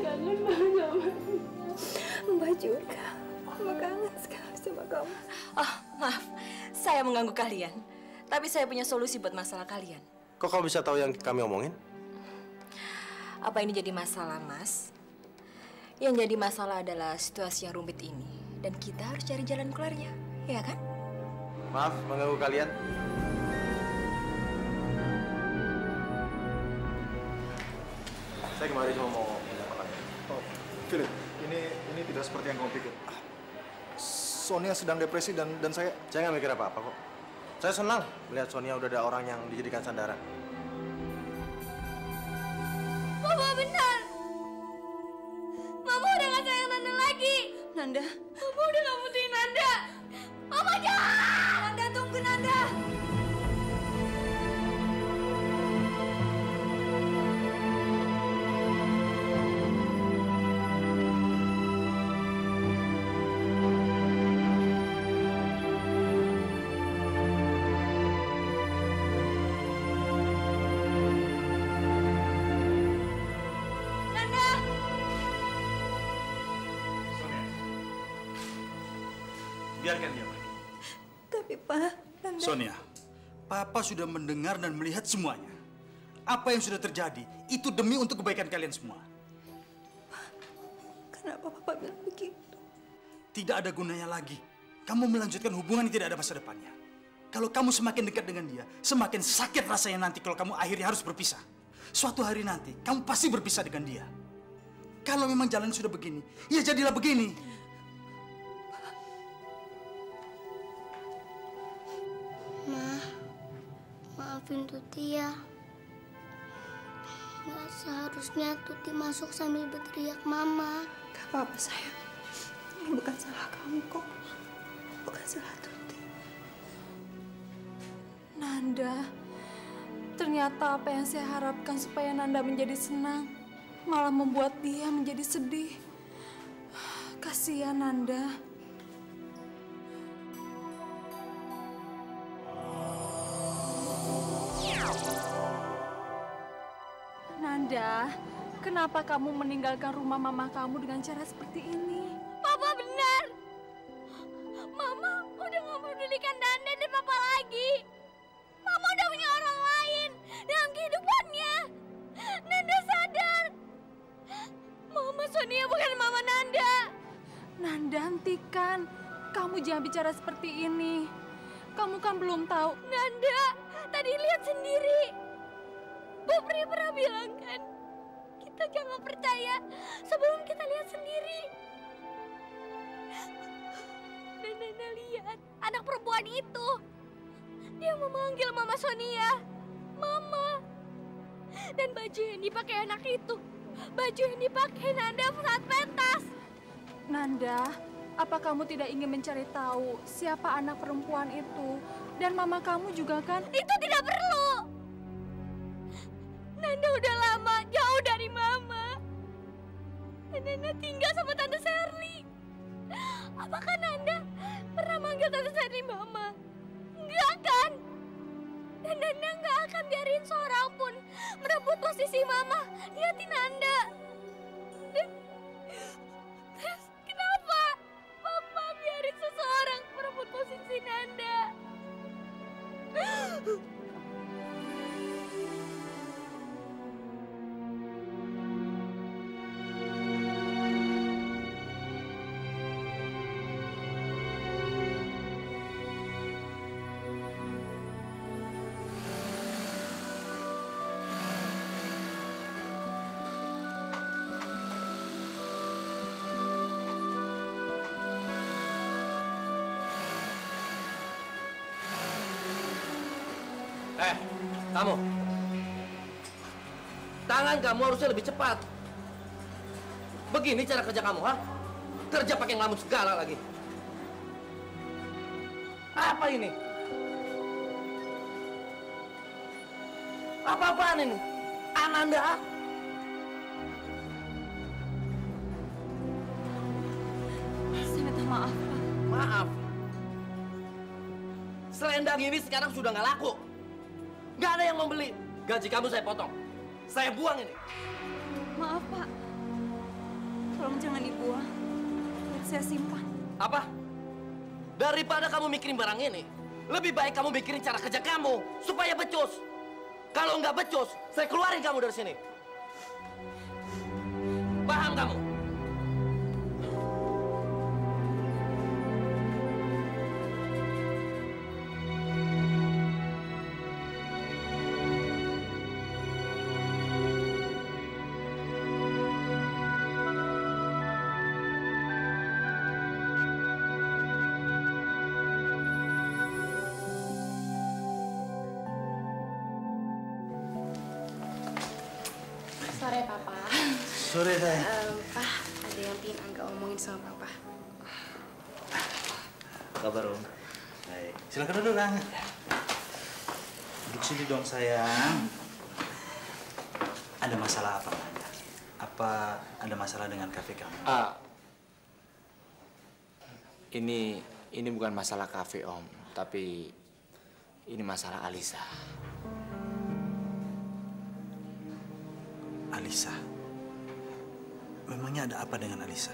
kangen banget sama Mbak juga. Mbak kangen sekali sama kamu. Oh, maaf. Saya mengganggu kalian. Tapi saya punya solusi buat masalah kalian. Kok kau bisa tahu yang kami omongin? Apa ini jadi masalah, Mas? Yang jadi masalah adalah situasi yang rumit ini. Dan kita harus cari jalan keluarnya. Ya kan? Maaf, mengganggu kalian. Saya kemarin cuma mau menyapa kalian. Oh, Philip, ini tidak seperti yang kamu pikir. Sonia sedang depresi dan saya nggak mikir apa-apa kok. Saya senang melihat Sonia udah ada orang yang dijadikan sandaran. Mama benar. Mama udah gak sayang Nanda lagi. Nanda. Mama udah gak butuhin Nanda. Mama jangan. Nanda, tunggu Nanda. Biarkan dia pergi. Tapi Pak, Nanda... Sonia, Papa sudah mendengar dan melihat semuanya. Apa yang sudah terjadi, itu demi untuk kebaikan kalian semua. Kenapa Papa bilang begitu? Tidak ada gunanya lagi. Kamu melanjutkan hubungan yang tidak ada masa depannya. Kalau kamu semakin dekat dengan dia, semakin sakit rasanya nanti kalau kamu akhirnya harus berpisah. Suatu hari nanti, kamu pasti berpisah dengan dia. Kalau memang jalan sudah begini, ya jadilah begini. Maafin Tuti ya. Nggak seharusnya Tuti masuk sambil berteriak Mama. Gak apa-apa sayang. Ini bukan salah kamu kok. Bukan salah Tuti. Nanda, ternyata apa yang saya harapkan supaya Nanda menjadi senang malah membuat dia menjadi sedih. Kasihan Nanda. Nanda, kenapa kamu meninggalkan rumah mama kamu dengan cara seperti ini? Papa benar. Mama udah gak pedulikan Nanda dan Papa lagi. Mama udah punya orang lain dalam kehidupannya. Nanda sadar. Mama Sonia bukan Mama Nanda. Nanda, hentikan. Kamu jangan bicara seperti ini. Kamu kan belum tahu. Nanda, tadi lihat sendiri. Bu Pri pernah bilang kan, kita jangan percaya sebelum kita lihat sendiri. Dan Nanda lihat anak perempuan itu. Dia memanggil Mama Sonia, Mama. Dan baju yang dipakai anak itu, baju yang dipakai Nanda saat pentas. Nanda, apa kamu tidak ingin mencari tahu siapa anak perempuan itu? Dan mama kamu juga kan? Itu tidak perlu. Nanda udah lama jauh dari Mama. Dan Nanda tinggal sama Tante Sherly. Apakah Nanda pernah manggil Tante Sherly Mama? Enggak kan? Dan Nanda nggak akan biarin seorang pun merebut posisi Mama di hati Nanda. Terus kenapa Papa biarin seseorang merebut posisi Nanda? Kamu. Tangan kamu harusnya lebih cepat. Begini cara kerja kamu, ha? Kerja pakai ngelamun segala lagi. Apa ini? Apa-apaan ini? Ananda? Saya minta maaf, Pak. Maaf. Selendang ini sekarang sudah nggak laku. Nggak ada yang membeli. Gaji kamu saya potong. Saya buang ini. Maaf, Pak. Jangan dibuang. Biar saya simpan. Apa? Daripada kamu mikirin barang ini, lebih baik kamu mikirin cara kerja kamu supaya becus. Kalau nggak becus, saya keluarin kamu dari sini. Paham kamu? Sore, Papa. Sore, sayang. Pak, ada yang pengen Angga omongin sama Papa. Kabar, Om? Baik. Silakan duduk, Kang. Duduk sini dong, sayang. Ada masalah apa, Anda? Apa ada masalah dengan kafe kamu? Ini bukan masalah kafe, Om. Tapi ini masalah Alisa. Alisa? Memangnya ada apa dengan Alisa?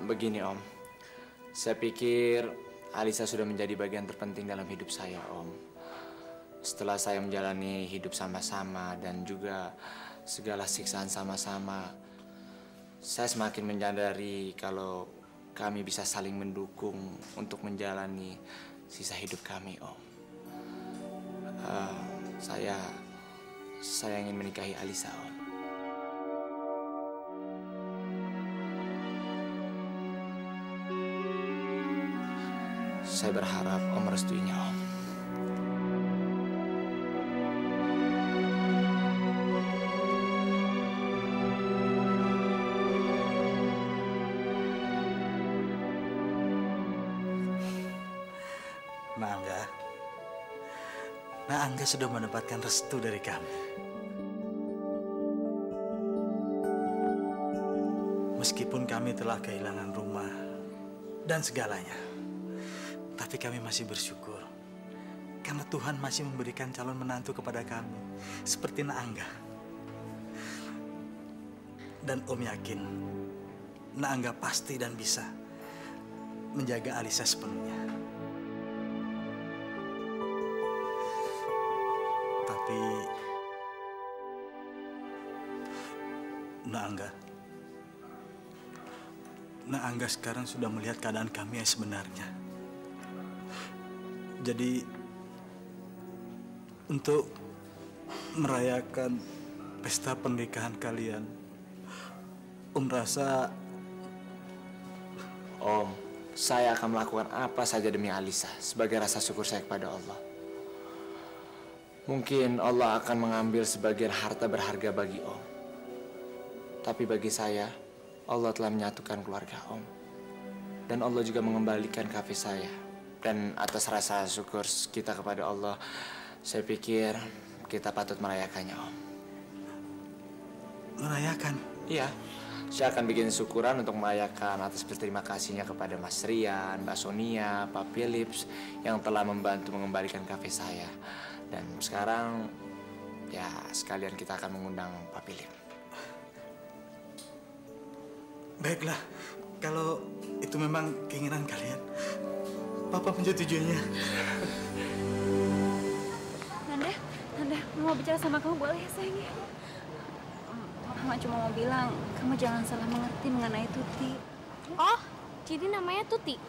Begini, Om. Saya pikir Alisa sudah menjadi bagian terpenting dalam hidup saya, Om. Setelah saya menjalani hidup sama-sama dan juga segala siksaan sama-sama, saya semakin menyadari kalau kami bisa saling mendukung untuk menjalani sisa hidup kami, Om. Saya ingin menikahi Alisa, Om. Saya berharap Om merestuinya, Om. Angga sudah mendapatkan restu dari kami. Meskipun kami telah kehilangan rumah dan segalanya, tapi kami masih bersyukur karena Tuhan masih memberikan calon menantu kepada kami, seperti Naangga. Dan Om yakin Naangga pasti dan bisa menjaga Alisa sepenuhnya. Tapi Naangga sekarang sudah melihat keadaan kami yang sebenarnya. Jadi untuk merayakan pesta pernikahan kalian, Om rasa... Om, saya akan melakukan apa saja demi Alisa sebagai rasa syukur saya kepada Allah. Mungkin Allah akan mengambil sebagian harta berharga bagi Om. Tapi bagi saya, Allah telah menyatukan keluarga Om. Dan Allah juga mengembalikan kafe saya. Dan atas rasa syukur kita kepada Allah, saya pikir kita patut merayakannya, Om. Merayakan? Iya. Saya akan bikin syukuran untuk merayakan atas berterima kasihnya kepada Mas Rian, Mbak Sonia, Pak Philips yang telah membantu mengembalikan kafe saya. Dan sekarang, ya sekalian kita akan mengundang Pak Philips. Baiklah, kalau itu memang keinginan kalian, Papa menyetujuinya. Nanda, mau bicara sama kamu boleh ya sayangnya? Mama cuma mau bilang, kamu jangan salah mengerti mengenai Tuti. Oh, jadi namanya Tuti?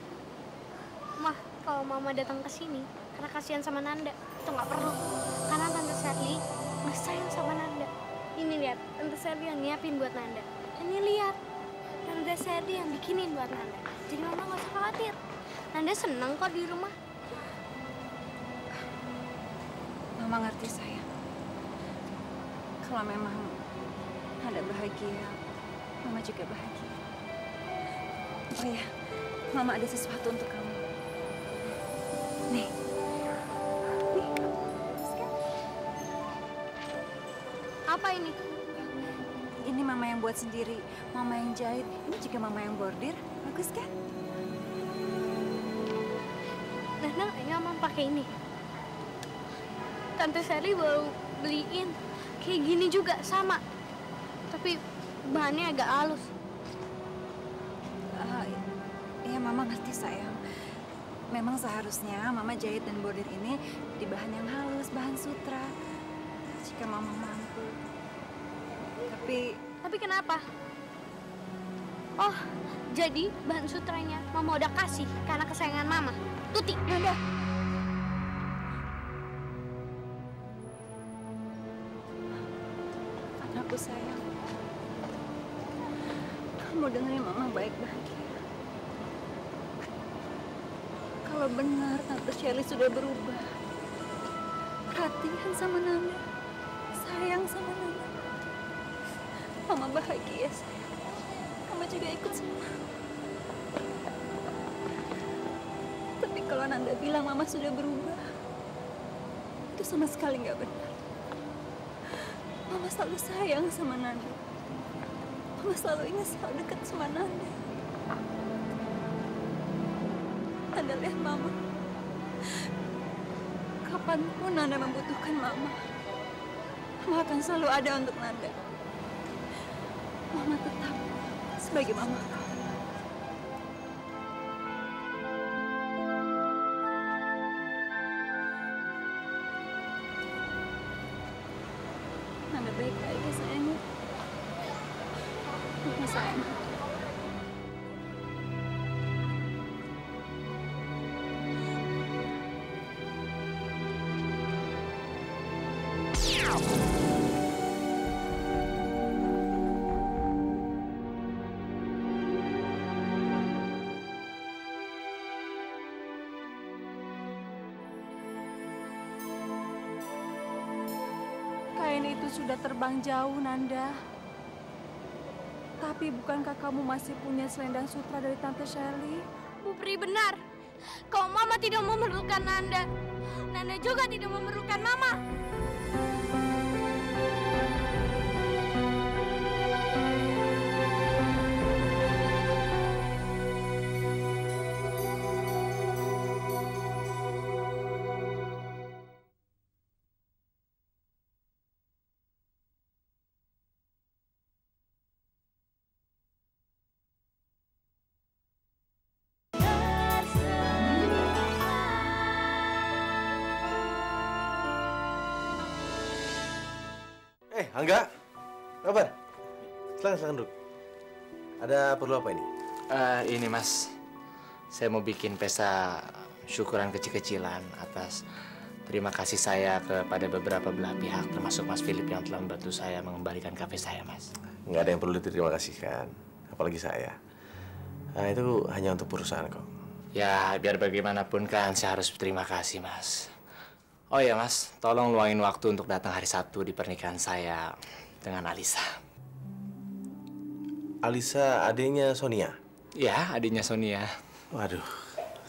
Mah, kalau Mama datang ke sini karena kasihan sama Nanda, itu nggak perlu. Karena Tante Sherly udah sayang sama Nanda. Ini lihat, Tante Sherly yang nyiapin buat Nanda. Ini lihat, Tante Sherly yang bikinin buat Nanda. Jadi Mama nggak usah khawatir. Nanda senang kok di rumah. Mama ngerti sayang. Kalau memang Nanda bahagia, Mama juga bahagia. Oh ya, Mama ada sesuatu untuk kamu. Nih. Apa ini? Ini Mama yang buat sendiri, Mama yang jahit. Ini juga Mama yang bordir. Bagus kan? Nanda nggak nyaman pakai ini. Tante Sherly baru beliin kayak gini juga sama. Tapi bahannya agak halus. Ya, Mama ngerti sayang. Memang seharusnya Mama jahit dan bordir ini di bahan yang halus, bahan sutra. Jika Mama mampu. Tapi kenapa? Oh, jadi bahan sutranya Mama udah kasih karena kesayangan Mama. Tuti, Nanda. Anakku sayang. Kamu dengerin Mama baik-baik. Kalau benar Tante Shirley sudah berubah, perhatian sama Nanda, sayang sama Nanda, Mama bahagia sayang. Mama juga ikut senang. Tapi kalau Nanda bilang Mama sudah berubah, itu sama sekali nggak benar. Mama selalu sayang sama Nanda. Mama selalu ingin selalu dekat sama Nanda. Nanda lihat Mama. Kapanpun Nanda membutuhkan Mama, Mama akan selalu ada untuk Nanda. Mama tetap sebagai Mama. Nanda baik-baik ya sayangnya. Mama sayang. Kain itu sudah terbang jauh, Nanda. Tapi bukankah kamu masih punya selendang sutra dari Tante Shirley? Bu Pri benar. Kalau Mama tidak memerlukan Nanda, Nanda juga tidak memerlukan Mama. Angga, kabar? Silakan duduk. Ada perlu apa ini? Ini Mas, saya mau bikin pesta syukuran kecil-kecilan atas terima kasih saya kepada beberapa belah pihak, termasuk Mas Philip yang telah membantu saya mengembalikan kafe saya, Mas. Nggak ada yang perlu diterima kasih kan, apalagi saya. Nah, itu hanya untuk perusahaan kok. Ya, biar bagaimanapun kan saya harus berterima kasih, Mas. Oh ya, Mas, tolong luangin waktu untuk datang hari Sabtu di pernikahan saya dengan Alisa. Alisa adiknya Sonia? Ya, adiknya Sonia. Waduh,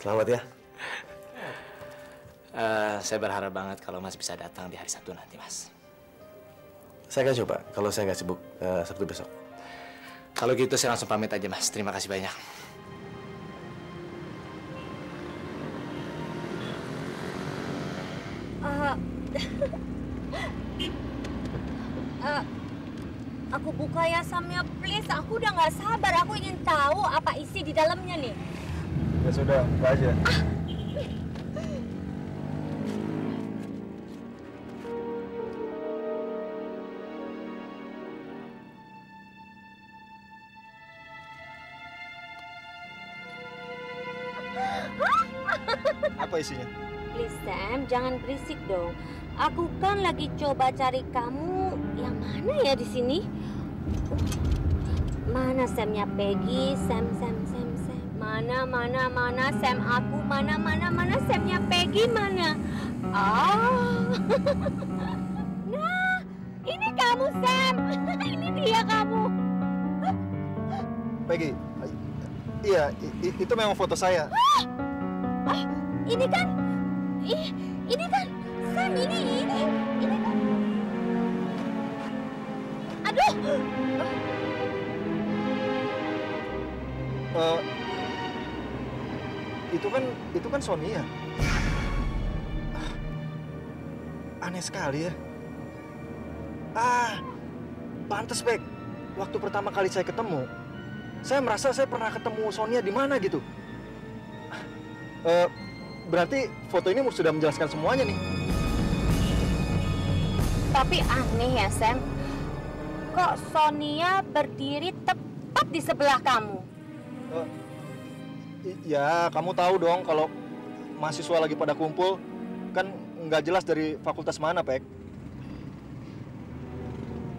selamat ya. Saya berharap banget kalau Mas bisa datang di hari Sabtu nanti, Mas. Saya akan coba, kalau saya nggak sibuk Sabtu besok. Kalau gitu saya langsung pamit aja, Mas. Terima kasih banyak. Aku buka ya Samnya, please. Aku udah nggak sabar. Aku ingin tahu apa isi di dalamnya nih. Ya sudah, buka aja. Apa isinya? Please Sam, jangan berisik dong. Aku kan lagi coba cari kamu. Yang mana ya di sini? Mana Samnya Peggy? Sam. Mana Sam aku? Mana Samnya Peggy? Mana? Oh. Nah, ini kamu Sam. Ini dia kamu. Peggy, iya, itu memang foto saya. Ini kan Sam, ini kan. Aduh. Itu kan Sonia. Aneh sekali ya. Pantes, Peg. Waktu pertama kali saya ketemu, saya merasa saya pernah ketemu Sonia di mana gitu. Berarti foto ini sudah menjelaskan semuanya nih. Tapi aneh ya, Sam. Kok Sonia berdiri tepat di sebelah kamu? Ya, kamu tahu dong kalau mahasiswa lagi pada kumpul, kan nggak jelas dari fakultas mana, Pek.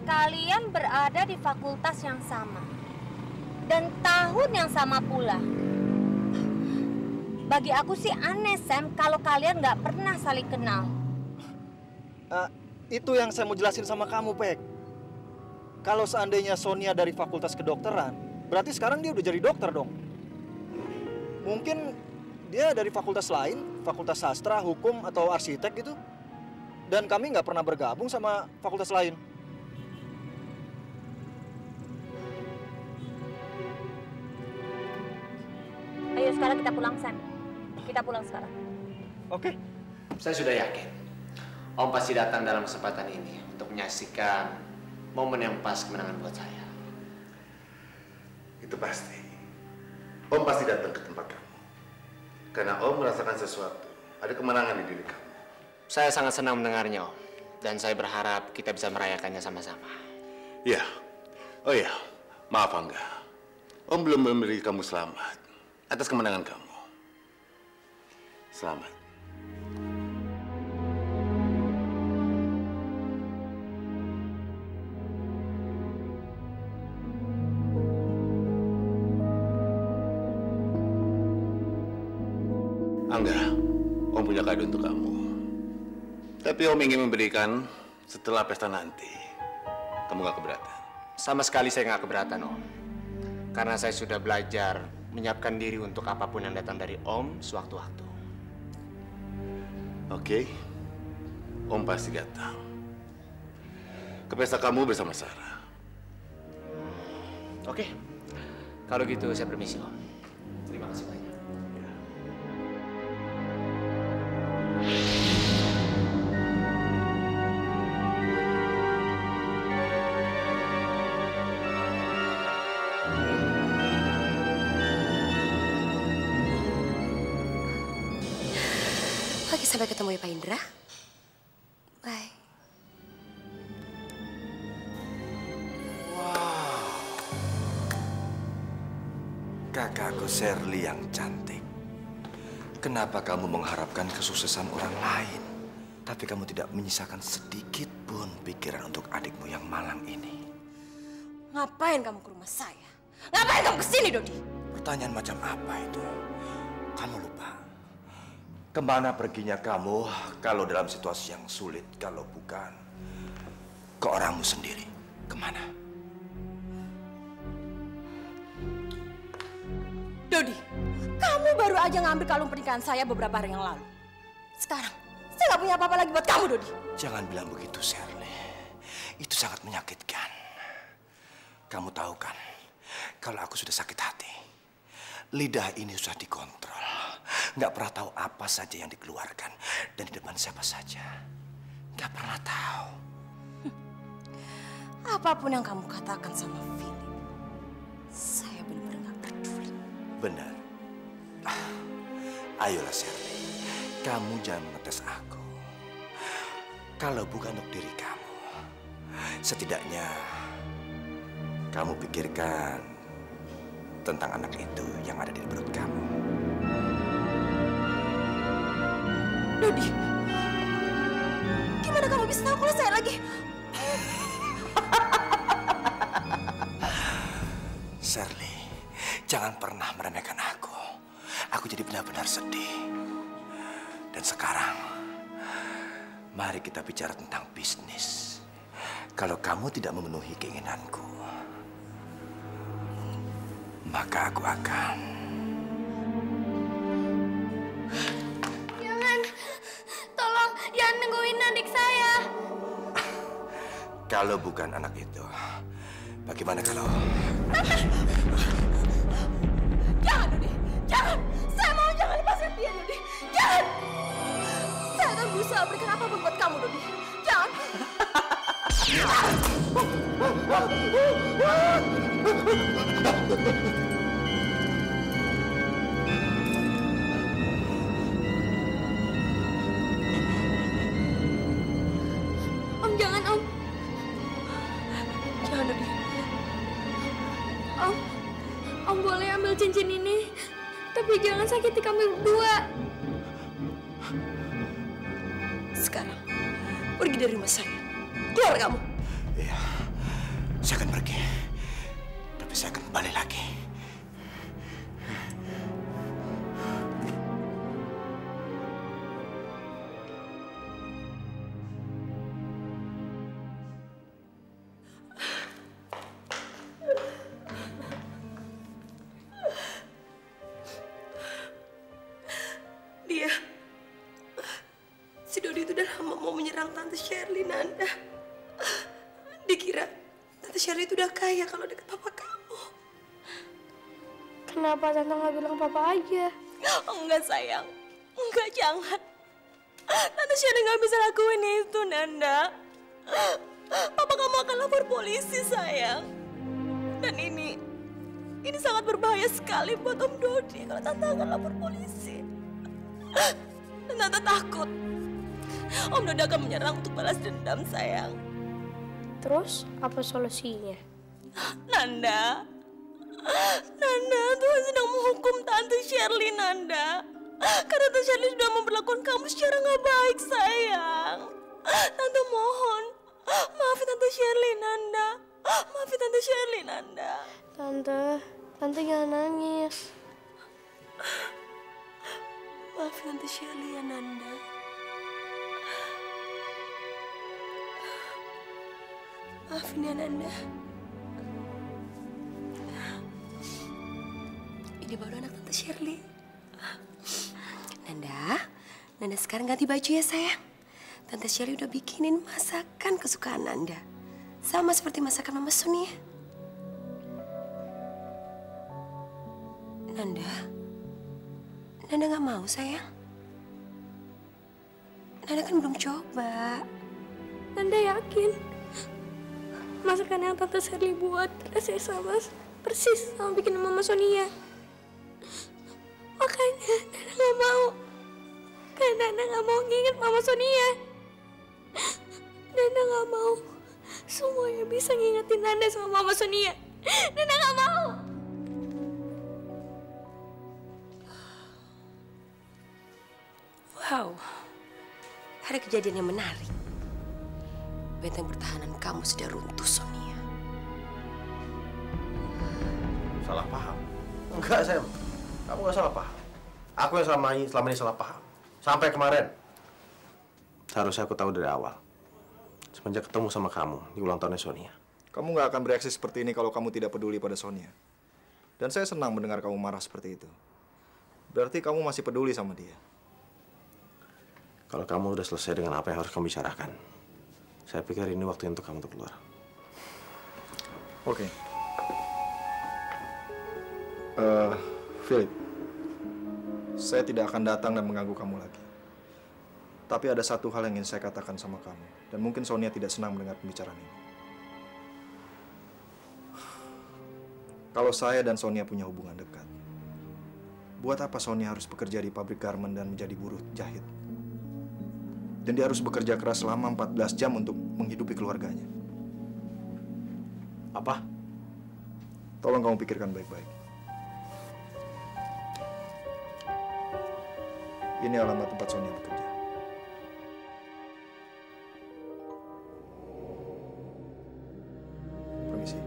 Kalian berada di fakultas yang sama. Dan tahun yang sama pula. Bagi aku sih aneh, Sam, kalau kalian nggak pernah saling kenal. Itu yang saya mau jelasin sama kamu, Pek. Kalau seandainya Sonia dari fakultas kedokteran, berarti sekarang dia udah jadi dokter dong. Mungkin dia dari fakultas lain, fakultas sastra, hukum, atau arsitek gitu. Dan kami nggak pernah bergabung sama fakultas lain. Ayo sekarang kita pulang, Sam. Kita pulang sekarang. Oke. Saya sudah yakin Om pasti datang dalam kesempatan ini untuk menyaksikan momen yang pas kemenangan buat saya. Itu pasti. Om pasti datang ke tempat kamu. Karena Om merasakan sesuatu. Ada kemenangan di diri kamu. Saya sangat senang mendengarnya, Om. Dan saya berharap kita bisa merayakannya sama-sama. Iya. Oh iya, maaf Angga. Om belum memberi kamu selamat atas kemenangan kamu. Selamat. Angga, Om punya kado untuk kamu. Tapi Om ingin memberikan setelah pesta nanti. Kamu gak keberatan? Sama sekali saya nggak keberatan, Om. Karena saya sudah belajar menyiapkan diri untuk apapun yang datang dari Om sewaktu-waktu. Oke, Om pasti datang ke pesta kamu bersama Sarah. Oke, kalau gitu saya permisi, Om. Terima kasih banyak. Oke, sampai ketemu ya Pak Indra. Bye. Kakakku Shirley yang cantik. Kenapa kamu mengharapkan kesuksesan orang lain, tapi kamu tidak menyisakan sedikit pun pikiran untuk adikmu yang malang ini? Ngapain kamu ke rumah saya? Ngapain kamu kesini, Dodi? Pertanyaan macam apa itu? Kamu lupa. Kemana perginya kamu kalau dalam situasi yang sulit, kalau bukan ke orangmu sendiri? Kemana? Dodi, kamu baru aja ngambil kalung pernikahan saya beberapa hari yang lalu. Sekarang, saya nggak punya apa-apa lagi buat kamu, Dodi. Jangan bilang begitu, Shirley. Itu sangat menyakitkan. Kamu tahu kan, kalau aku sudah sakit hati, lidah ini sudah dikontrol. Nggak pernah tahu apa saja yang dikeluarkan dan di depan siapa saja. Nggak pernah tahu. Apapun yang kamu katakan sama Philip, saya benar-benar nggak peduli. Benar. Ayolah Shirley, kamu jangan mengetes aku. Kalau bukan untuk diri kamu, setidaknya kamu pikirkan tentang anak itu yang ada di perut kamu. Dodi, gimana kamu bisa tahu kalau saya lagi? Shirley, jangan pernah meremehkan aku. Aku jadi benar-benar sedih. Dan sekarang, mari kita bicara tentang bisnis. Kalau kamu tidak memenuhi keinginanku, maka aku akan... Jangan, tolong jangan nungguin adik saya. Kalau bukan anak itu, bagaimana kalau... Jangan, Dodi. Jangan. Saya mau jangan lepaskan dia, Dodi. Jangan. Saya akan berusaha berikan apapun buat kamu, Dodi. Jangan. Om boleh ambil cincin ini, tapi jangan sakiti kami berdua. Sekarang, pergi dari rumah saya. Keluar kamu. Iya, saya akan pergi. Tapi saya akan kembali lagi. Si Dodi itu udah lama mau menyerang Tante Shirley, Nanda. Dikira Tante Shirley itu udah kaya kalau deket papa kamu. Kenapa Tante nggak bilang papa aja? Oh, enggak sayang, enggak, jangan. Tante Shirley nggak bisa lakuin itu, Nanda. Papa kamu akan lapor polisi, sayang. Dan ini sangat berbahaya sekali buat Om Dodi kalau Tante akan lapor polisi. Dan Tante takut Om Dodi akan menyerang untuk balas dendam, sayang. Terus apa solusinya? Nanda, Tuhan sedang menghukum Tante Shirley, Nanda. Karena Tante Shirley sudah memperlakukan kamu secara nggak baik, sayang. Tante mohon, maafin Tante Shirley, Nanda. Maafin Tante Shirley, Nanda. Tante jangan nangis. Maafin Tante Shirley ya, Nanda. Maafin ya, Nanda. Ini baru anak Tante Shirley. Nanda sekarang ganti baju ya, sayang. Tante Shirley udah bikinin masakan kesukaan Nanda. Sama seperti masakan Mama Sonia. Nanda nggak mau, sayang. Nanda kan belum coba. Nanda yakin masakan yang Tante Shirley buat rasanya sama persis sama bikin Mama Sonia. Makanya Nanda nggak mau. Karena Nanda nggak mau nginget Mama Sonia. Nanda nggak mau semuanya bisa ngingetin Nanda sama Mama Sonia. Nanda nggak mau. Wow, ada kejadian yang menarik. Benteng pertahanan kamu sudah runtuh, Sonia. Salah paham? Enggak, Sam. Kamu nggak salah paham. Aku yang selama ini salah paham. Sampai kemarin. Seharusnya aku tahu dari awal. Semenjak ketemu sama kamu di ulang tahunnya Sonia. Kamu nggak akan bereaksi seperti ini kalau kamu tidak peduli pada Sonia. Dan saya senang mendengar kamu marah seperti itu. Berarti kamu masih peduli sama dia. Kalau kamu udah selesai dengan apa yang harus kamu bicarakan, saya pikir ini waktu untuk kamu untuk keluar. Oke. Philip, saya tidak akan datang dan mengganggu kamu lagi. Tapi ada satu hal yang ingin saya katakan sama kamu, dan mungkin Sonia tidak senang mendengar pembicaraan ini. Kalau saya dan Sonia punya hubungan dekat, buat apa Sonia harus bekerja di pabrik garment dan menjadi buruh jahit? Dan dia harus bekerja keras selama 14 jam untuk menghidupi keluarganya. Apa? Tolong kamu pikirkan baik-baik. Ini alamat tempat Sonia bekerja. Permisi.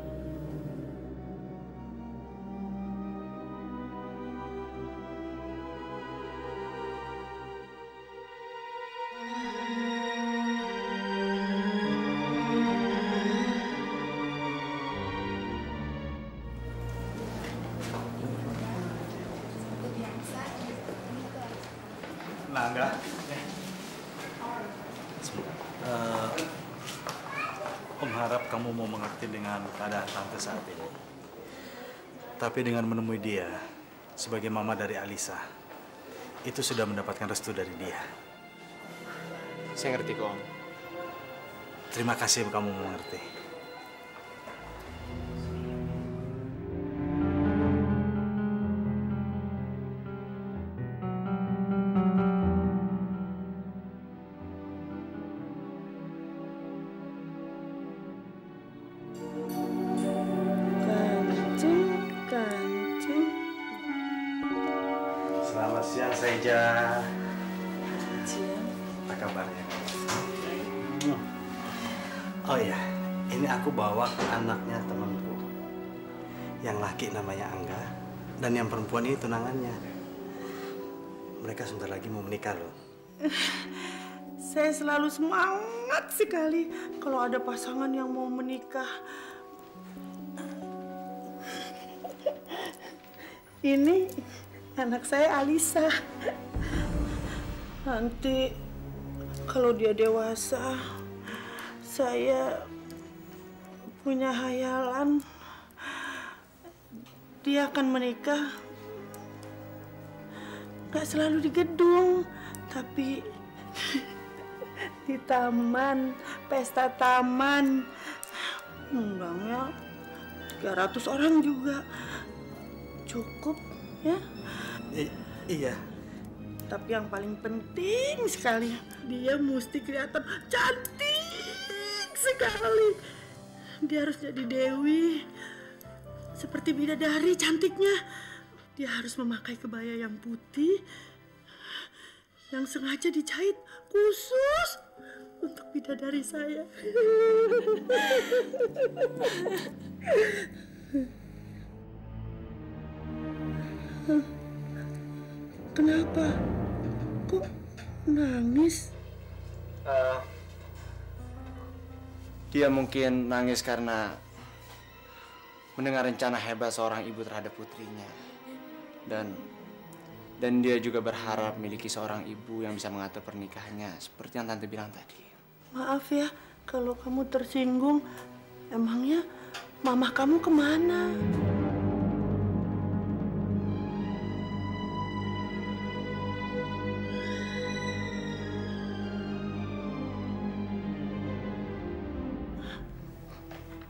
Nanda, Om harap kamu mau mengerti dengan keadaan Tante saat ini. Tapi dengan menemui dia sebagai mama dari Alisa, itu sudah mendapatkan restu dari dia. Saya ngerti kok, Om. Terima kasih kamu mengerti. Selamat siang, Seja. Siang. Apa kabarnya? Oh iya, ini aku bawa anaknya temanku. Yang laki namanya Angga, dan yang perempuan ini tunangannya. Mereka sebentar lagi mau menikah loh. Saya selalu semangat sekali kalau ada pasangan yang mau menikah. Ini anak saya Alisa. Nanti kalau dia dewasa, saya punya hayalan dia akan menikah. Gak selalu di gedung, tapi di taman, pesta taman. Undangnya 300 orang juga. Cukup, ya? Iya. Tapi yang paling penting sekali, dia mesti kelihatan cantik sekali. Dia harus jadi dewi, seperti bidadari cantiknya. Dia harus memakai kebaya yang putih, yang sengaja dijahit khusus untuk bidadari saya. Kenapa? Kok nangis? Dia mungkin nangis karena mendengar rencana hebat seorang ibu terhadap putrinya. Dan dia juga berharap memiliki seorang ibu yang bisa mengatur pernikahannya, seperti yang Tante bilang tadi. Maaf ya, kalau kamu tersinggung. Emangnya mama kamu kemana?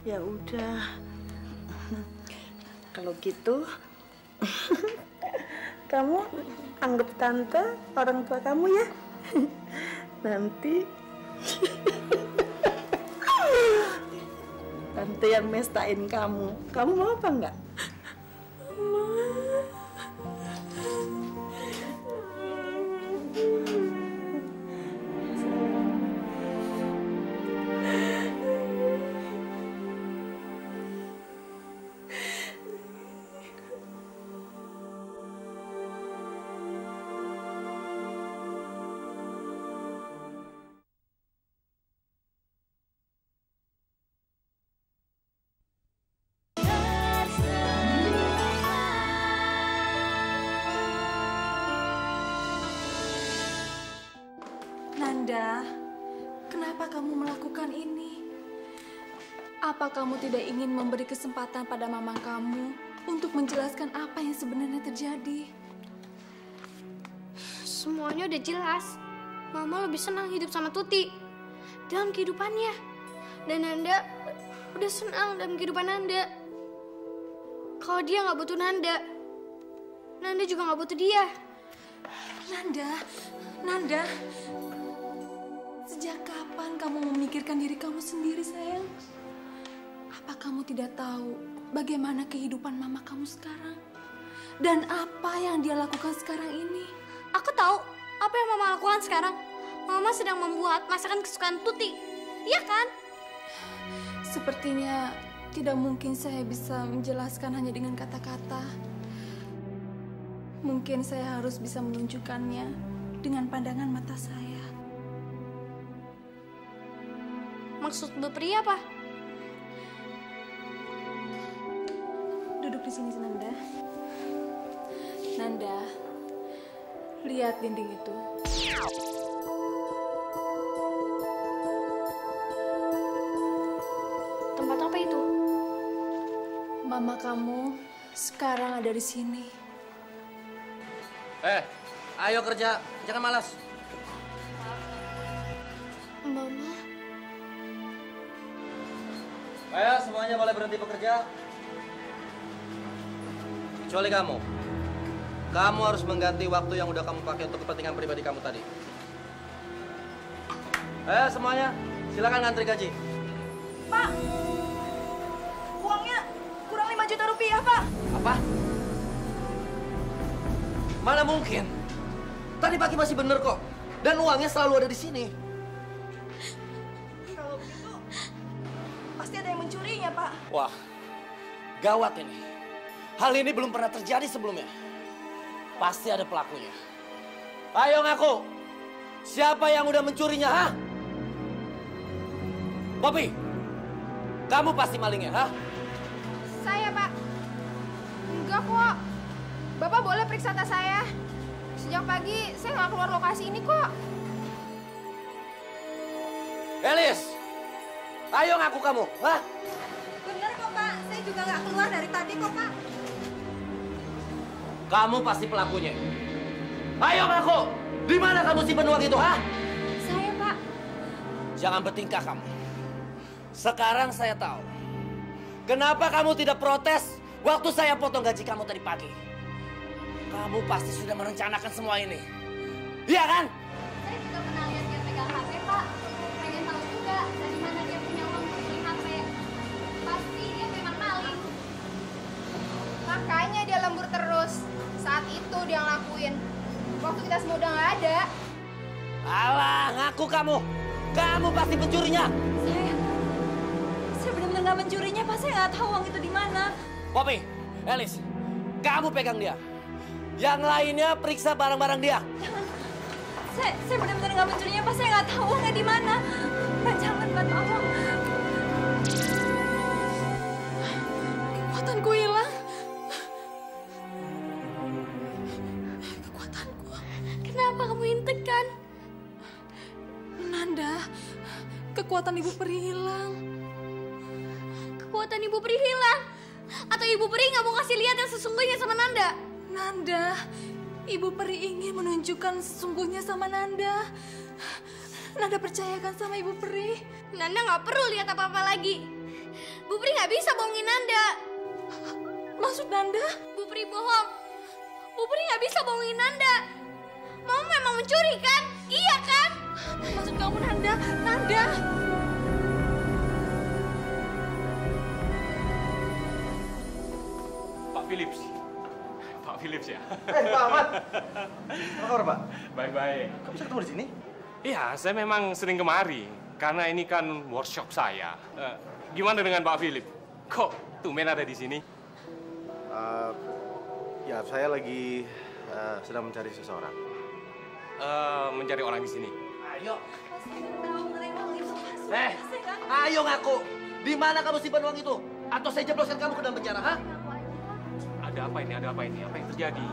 Ya udah, kalau gitu kamu anggap tante orang tua kamu ya. Nanti tante yang mestain kamu. Kamu mau apa enggak? Nanda, kenapa kamu melakukan ini? Apa kamu tidak ingin memberi kesempatan pada mama kamu untuk menjelaskan apa yang sebenarnya terjadi? Semuanya udah jelas. Mama lebih senang hidup sama Tuti dalam kehidupannya. Dan Nanda udah senang dalam kehidupan Nanda. Kalau dia nggak butuh Nanda, Nanda juga nggak butuh dia. Nanda, sejak kapan kamu memikirkan diri kamu sendiri, sayang? Apa kamu tidak tahu bagaimana kehidupan mama kamu sekarang? Dan apa yang dia lakukan sekarang ini? Aku tahu apa yang Mama lakukan sekarang. Mama sedang membuat masakan kesukaan Tuti, iya kan? Sepertinya tidak mungkin saya bisa menjelaskan hanya dengan kata-kata. Mungkin saya harus bisa menunjukkannya dengan pandangan mata saya. Maksud Bu Pri apa? Duduk di sini, Nanda. Nanda, lihat dinding itu. Tempat apa itu? Mama kamu sekarang ada di sini. Ayo kerja, jangan malas. Mama. Ayo semuanya boleh berhenti bekerja. Kecuali kamu. Kamu harus mengganti waktu yang udah kamu pakai untuk kepentingan pribadi kamu tadi. Ayo semuanya, silakan ngantri gaji. Pak, uangnya kurang 5 juta rupiah, Pak. Apa? Mana mungkin? Tadi pagi masih bener kok. Dan uangnya selalu ada di sini. Kalau begitu, pasti ada yang mencurinya, Pak. Wah, gawat ini. Hal ini belum pernah terjadi sebelumnya. Pasti ada pelakunya. Ayo ngaku. Siapa yang udah mencurinya, ha? Poppy, kamu pasti malingnya, ha? Saya, Pak. Enggak kok. Bapak boleh periksa tas saya. Sejak pagi saya nggak keluar lokasi ini kok. Elis, ayo ngaku kamu, ha? Bener kok, Pak. Saya juga nggak keluar dari tadi kok, Pak. Kamu pasti pelakunya. Ayo ngaku. Di mana kamu simpan uang itu, ha? Saya, Pak. Jangan bertingkah kamu. Sekarang saya tahu. Kenapa kamu tidak protes waktu saya potong gaji kamu tadi pagi? Kamu pasti sudah merencanakan semua ini. Iya kan? Saya juga pernah lihat dia pegang HP, Pak. Pengen tahu juga dari mana dia punya uang untuk beli HP. Pasti dia memang maling. Makanya dia lembur terus. Saat itu dia ngelakuin. Waktu kita semua udah nggak ada. Alah, ngaku kamu. Kamu pasti pencurinya. Saya benar-benar nggak mencurinya, Pak. Saya nggak tahu uang itu di mana. Poppy, Elis, kamu pegang dia. Yang lainnya periksa barang-barang dia. Jangan. Saya benar-benar nggak mencurinya, Pak. Saya nggak tahu uangnya di mana. Pak, jangan, Pak. Tolong. Kekuatanku hilang. Kekuatanku. Kenapa kamu intekan? Nanda, kekuatan Ibu Peri hilang. Kekuatan Ibu Peri hilang? Atau Ibu Peri nggak mau kasih lihat yang sesungguhnya sama Nanda? Nanda, Ibu Peri ingin menunjukkan sesungguhnya sama Nanda. Nanda percayakan sama Ibu Peri. Nanda nggak perlu lihat apa-apa lagi. Bu Peri nggak bisa bohongin Nanda. Maksud Nanda? Bu Peri bohong. Bu Peri nggak bisa bohongin Nanda. Mama memang mencuri kan? Iya kan? Maksud kamu Nanda? Nanda? Pak Philips. Pak Philips ya? Pak Ahmad. Apa kabar, Pak? Baik-baik. Kamu bisa ketemu di sini? Iya, saya memang sering kemari. Karena ini kan workshop saya. Gimana dengan Pak Philip? Kok tumben ada di sini? Ya, saya lagi sedang mencari seseorang. Mencari orang di sini. Ayo. Ayo ngaku. Di mana kamu simpan uang itu? Atau saya jebloskan kamu ke dalam penjara, ha? Ada apa ini? Ada apa ini? Apa yang terjadi?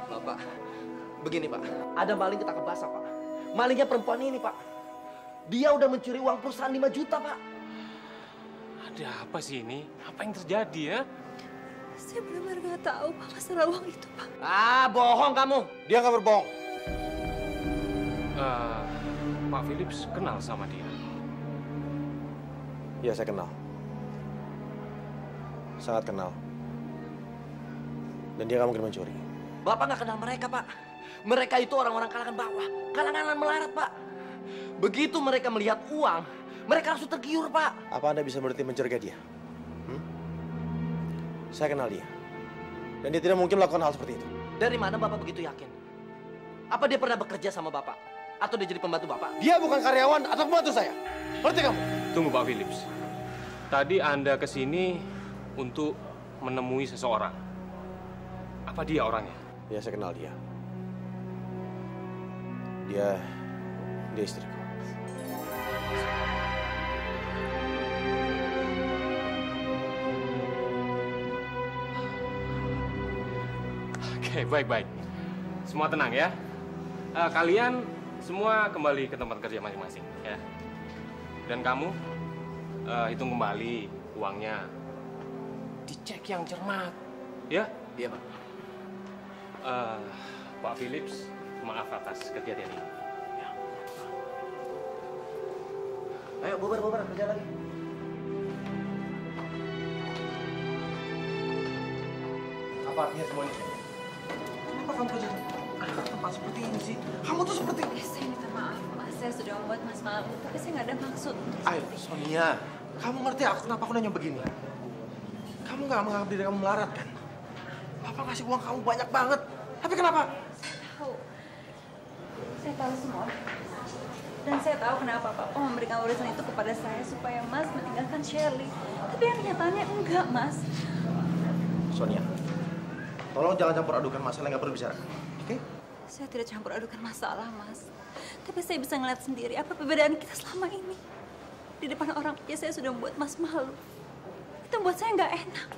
Bapak, begini Pak. Ada maling ketangkap basah, Pak. Malingnya perempuan ini, Pak. Dia udah mencuri uang perusahaan 5 juta, Pak. Ada apa sih ini? Apa yang terjadi ya? Saya benar-benar nggak tahu Pak masalah uang itu, Pak. Ah, bohong kamu. Dia nggak berbohong. Pak Philips kenal sama dia? Iya, saya kenal. Sangat kenal. Dan dia nggak mungkin mencuri. Bapak nggak kenal mereka, Pak. Mereka itu orang-orang kalangan bawah, kalangan melarat, Pak. Begitu mereka melihat uang, mereka langsung tergiur, Pak. Apa Anda bisa berhenti mencurigai dia? Saya kenal dia. Dan dia tidak mungkin melakukan hal seperti itu. Dari mana Bapak begitu yakin? Apa dia pernah bekerja sama Bapak? Atau dia jadi pembantu Bapak? Dia bukan karyawan atau pembantu saya. Ngerti kamu? Tunggu Pak Philips. Tadi Anda ke sini untuk menemui seseorang. Apa dia orangnya? Ya, saya kenal dia. Dia istriku. Oke, baik-baik. Semua tenang ya. Kalian semua kembali ke tempat kerja masing-masing ya. Dan kamu hitung kembali uangnya. Dicek yang cermat, ya? Iya, Pak. Pak Philips, maaf atas kejadian ini. Ya. Ayo, bubar, kerja lagi. Apa artinya semua ini? Kenapa kamu kerja ada tempat seperti ini sih? Kamu tuh seperti... Saya minta maaf, Pak. Saya sudah membuat Mas malu, tapi saya nggak ada maksud. Ayo, Sonia. Kamu ngerti kenapa aku nanya begini? Kamu nggak menganggap diri kamu melarat, kan? Papa ngasih uang kamu banyak banget. Tapi kenapa? Tahu. Saya tahu semua. Dan saya tahu kenapa Papa memberikan urusan itu kepada saya supaya Mas meninggalkan Shirley. Tapi yang nyatanya enggak, Mas. Sonia, tolong jangan campur adukan masalah yang nggak perlu bicara. Oke? Saya tidak campur adukan masalah, Mas. Tapi saya bisa ngeliat sendiri apa perbedaan kita selama ini. Di depan orang aja saya sudah membuat Mas malu. Itu membuat saya nggak enak.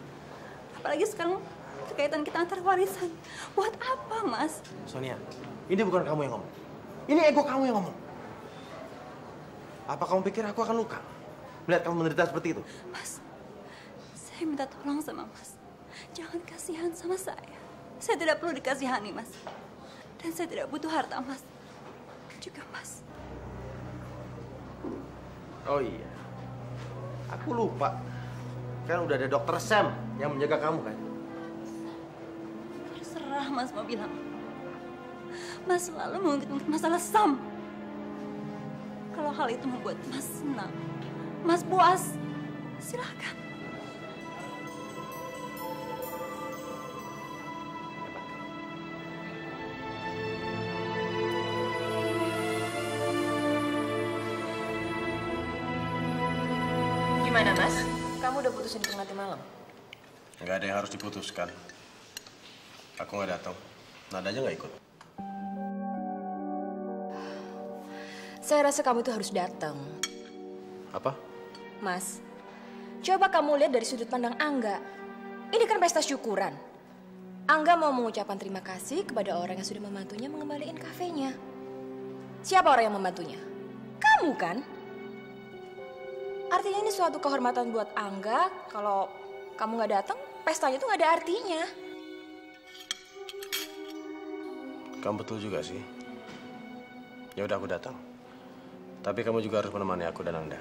Apalagi sekarang kekaitan kita antar warisan. Buat apa, Mas? Sonia, ini bukan kamu yang ngomong. Ini ego kamu yang ngomong. Apa kamu pikir aku akan luka melihat kamu menderita seperti itu? Mas, saya minta tolong sama Mas. Jangan kasihan sama saya. Saya tidak perlu dikasihani, Mas. Dan saya tidak butuh harta Mas. Juga Mas. Oh iya, aku lupa. Kan udah ada dokter Sam yang menjaga kamu kan? Terserah Mas mau bilang. Mas selalu mengungkit masalah Sam. Kalau hal itu membuat Mas senang, Mas puas, silakan. Gimana, Mas? Kamu udah putusin itu nanti malam? Nggak ada yang harus diputuskan. Aku nggak datang. Nadanya nggak ikut. Saya rasa kamu itu harus datang. Apa? Mas, coba kamu lihat dari sudut pandang Angga. Ini kan pesta syukuran. Angga mau mengucapkan terima kasih kepada orang yang sudah membantunya mengembalikan kafenya. Siapa orang yang membantunya? Kamu kan? Artinya ini suatu kehormatan buat Angga. Kalau kamu nggak datang, pestanya tuh nggak ada artinya. Kamu betul juga sih. Ya udah aku datang. Tapi kamu juga harus menemani aku dan Anda.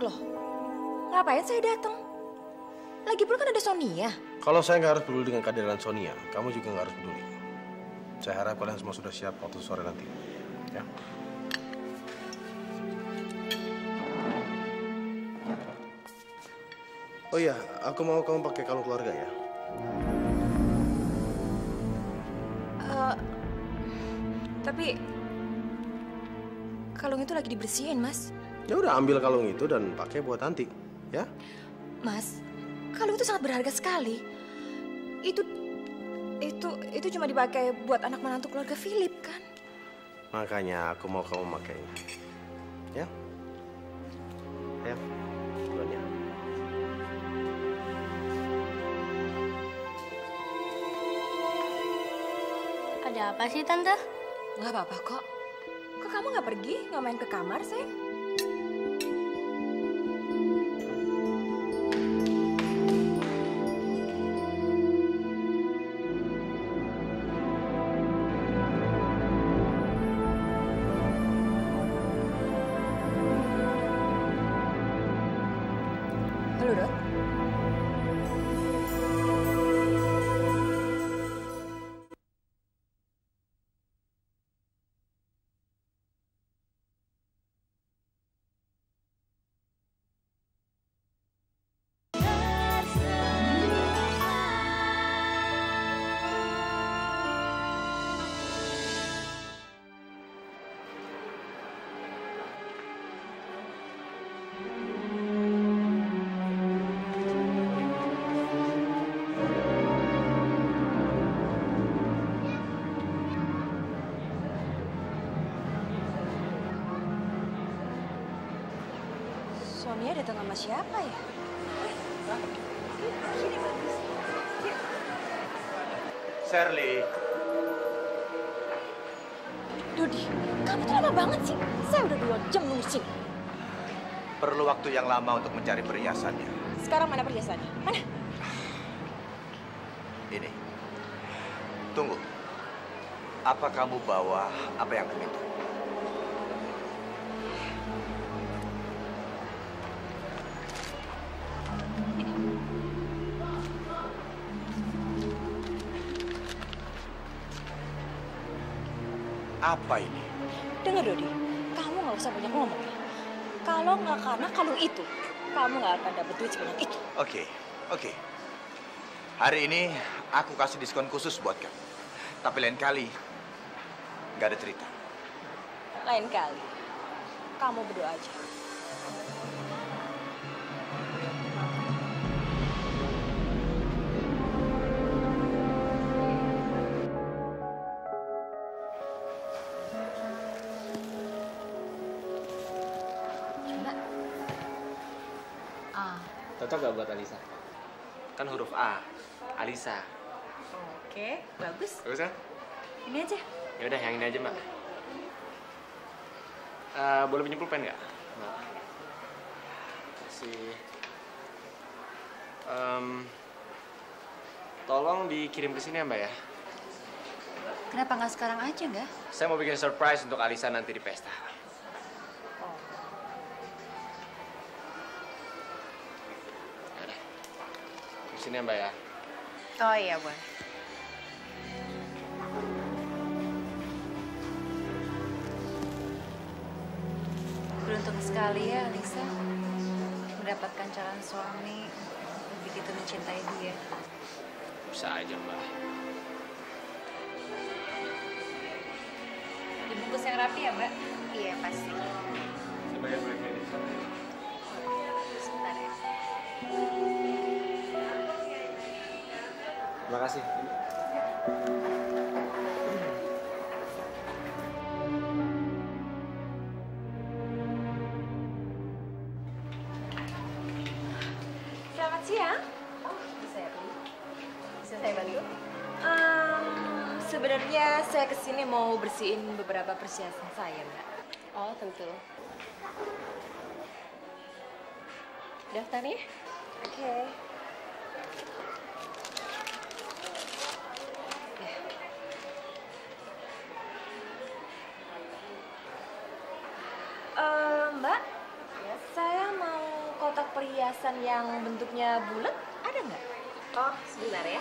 Loh, ngapain saya datang? Lagi pula kan ada Sonia. Kalau saya nggak harus peduli dengan kehadiran Sonia, kamu juga nggak harus peduli. Saya harap kalian semua sudah siap waktu sore nanti. Ya. Oh iya, aku mau kamu pakai kalung keluarga ya. Tapi kalung itu lagi dibersihin, Mas. Ya udah ambil kalung itu dan pakai buat nanti, ya? Mas, kalung itu sangat berharga sekali. Itu cuma dipakai buat anak menantu keluarga Philip kan? Makanya aku mau kamu makainya. Ya? Ayo, duluan ya. Ada apa sih, Tante? Nggak apa-apa kok. Kok kamu nggak pergi? Nggak main ke kamar, sayang? Halo, Dok. Sonia datang sama siapa ya? Shirley. Dodi, kamu tuh lama banget sih. Saya udah 2 jam nunggu sini. Perlu waktu yang lama untuk mencari perhiasannya. Sekarang mana perhiasannya? Mana? Ini. Tunggu. Apa kamu bawa apa yang aku minta? Apa ini? Dengar, Dodi. Kamu nggak usah banyak ngomong ya. Kalau nggak karena kalung itu, kamu nggak akan dapat duit sebanyak itu. Oke. Hari ini aku kasih diskon khusus buat kamu. Tapi lain kali, nggak ada cerita. Lain kali, kamu berdoa aja. Cocok gak buat Alisa? Kan huruf A, Alisa. Oke, bagus. Bagus kan? Ini aja. Ya udah, yang ini aja, Mbak. Boleh pinjam pulpen nggak? Mbak. Kasih. Tolong dikirim ke sini ya, Mbak ya. Kenapa nggak sekarang aja, nggak? Saya mau bikin surprise untuk Alisa nanti di pesta. Sini ya, Mbak ya. Oh iya, boleh. Beruntung sekali ya, Alisa, mendapatkan calon suami begitu mencintai dia. Bisa aja, Mbak. Dibungkus yang rapi ya, Mbak? Iya, pasti. Saya bayar duitnya di sana. Sebentar ya. Terima kasih. Selamat siang. Oh, bisa ya, Bu? Bisa saya bantu? Sebenarnya saya kesini mau bersihin beberapa perhiasan saya, Mbak. Oh, tentu. Daftarnya? Oke. Mbak, saya mau kotak perhiasan yang bentuknya bulat, ada nggak? Oh, sebentar ya.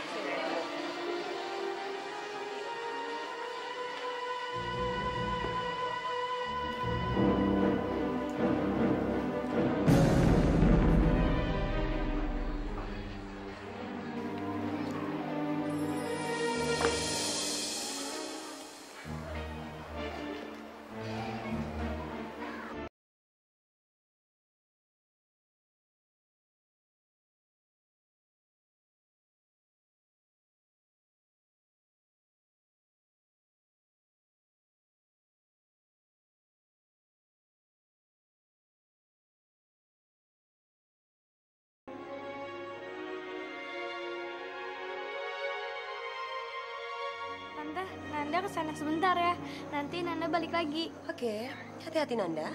Tante, Nanda kesana sebentar ya. Nanti Nanda balik lagi. Oke, hati-hati Nanda.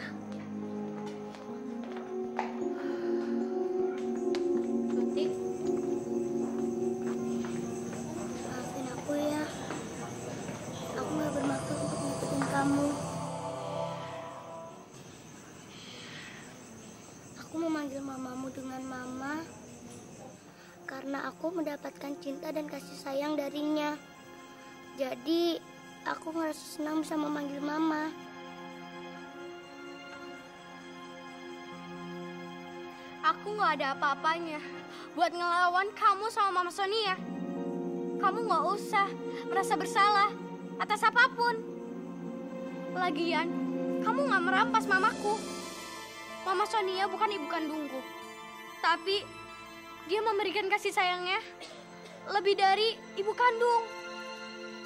Tuti. Maafin aku ya. Aku gak bermaksud untuk ngikutin kamu. Aku memanggil mamamu dengan mama karena aku mendapatkan cinta dan kasih sayang darinya. Jadi, aku ngerasa senang bisa memanggil mama. Aku gak ada apa-apanya buat ngelawan kamu sama Mama Sonia. Kamu gak usah merasa bersalah atas apapun. Lagian, kamu gak merampas mamaku. Mama Sonia bukan ibu kandungku. Tapi, dia memberikan kasih sayangnya lebih dari ibu kandung.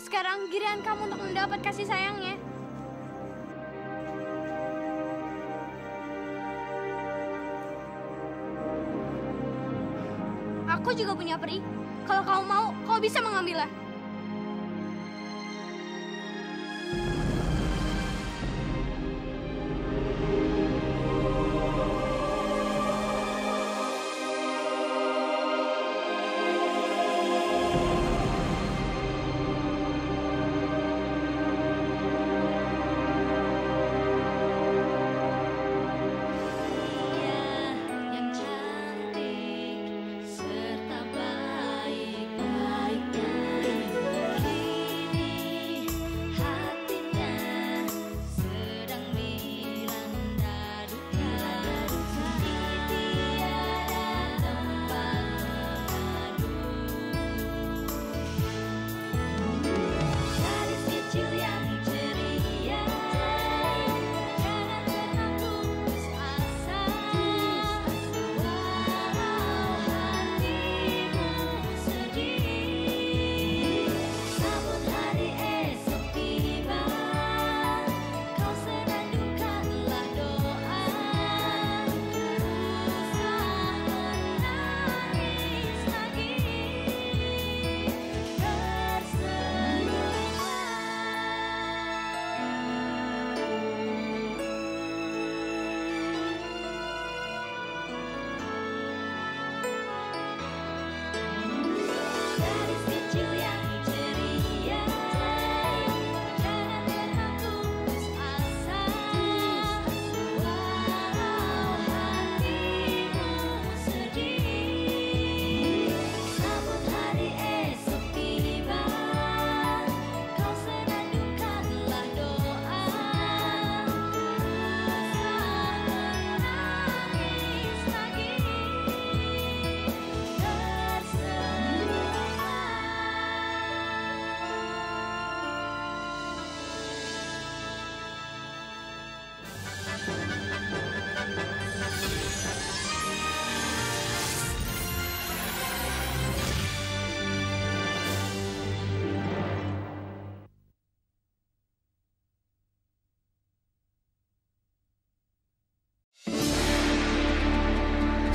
Sekarang giliran kamu untuk mendapat kasih sayangnya. Aku juga punya peri. Kalau kau mau, kau bisa mengambilnya. Hatinya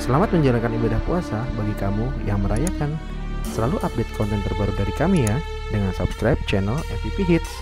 Selamat menjalankan ibadah puasa bagi kamu yang merayakan. Selalu update konten terbaru dari kami ya, dengan subscribe channel MVP Hits.